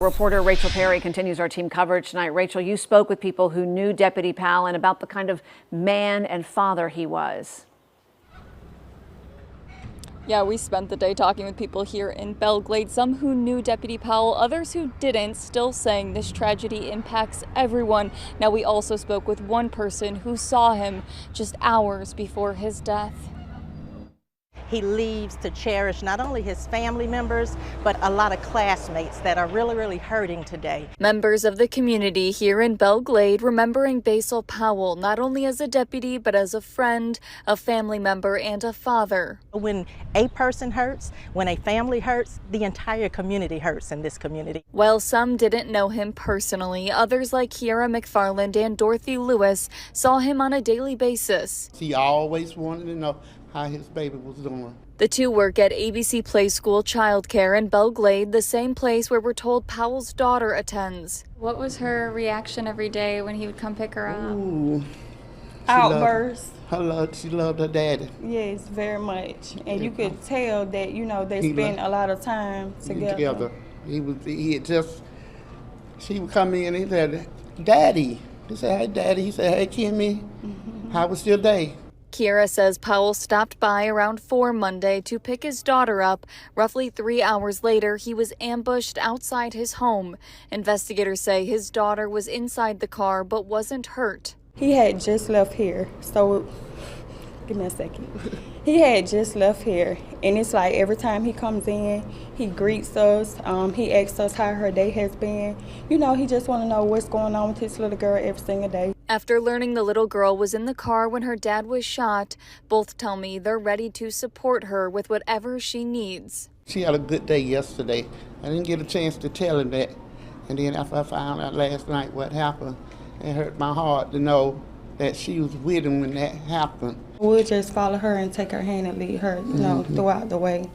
Reporter Rachel Perry continues our team coverage tonight. Rachel, you spoke with people who knew Deputy Powell and about the kind of man and father he was. Yeah, we spent the day talking with people here in Belle Glade, some who knew Deputy Powell, others who didn't, still saying this tragedy impacts everyone. Now, we also spoke with one person who saw him just hours before his death. He leaves to cherish not only his family members, but a lot of classmates that are really hurting today. Members of the community here in Belle Glade remembering Basil Powell, not only as a deputy, but as a friend, a family member, and a father. When a person hurts, when a family hurts, the entire community hurts in this community. While some didn't know him personally, others like Kiera McFarland and Dorothy Lewis saw him on a daily basis. He always wanted to know how his baby was doing. The two work at ABC Play School Childcare in Belle Glade, the same place where we're told Powell's daughter attends. What was her reaction every day when he would come pick her up? Ooh, Outbursts. She loved her daddy. Yes, very much. And you could tell that, they spent a lot of time together. She would come in and he said, Daddy. He said, hey, Daddy. He said, hey, Kimmy, how was your day? Kiera says Powell stopped by around 4 Monday to pick his daughter up. Roughly 3 hours later, he was ambushed outside his home. Investigators say his daughter was inside the car but wasn't hurt. He had just left here, so give me a second. He had just left here, and it's like every time he comes in, he greets us, he asks us how her day has been. He just want to know what's going on with his little girl every single day. After learning the little girl was in the car when her dad was shot, both tell me they're ready to support her with whatever she needs. She had a good day yesterday. I didn't get a chance to tell him that. And then after I found out last night what happened, it hurt my heart to know that she was with him when that happened. We'll just follow her and take her hand and lead her, throughout the way.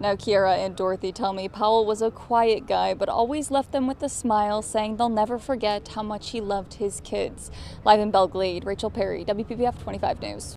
Now, Kiera and Dorothy tell me Powell was a quiet guy, but always left them with a smile, saying they'll never forget how much he loved his kids. Live in Belle Glade, Rachel Perry, WPBF 25 News.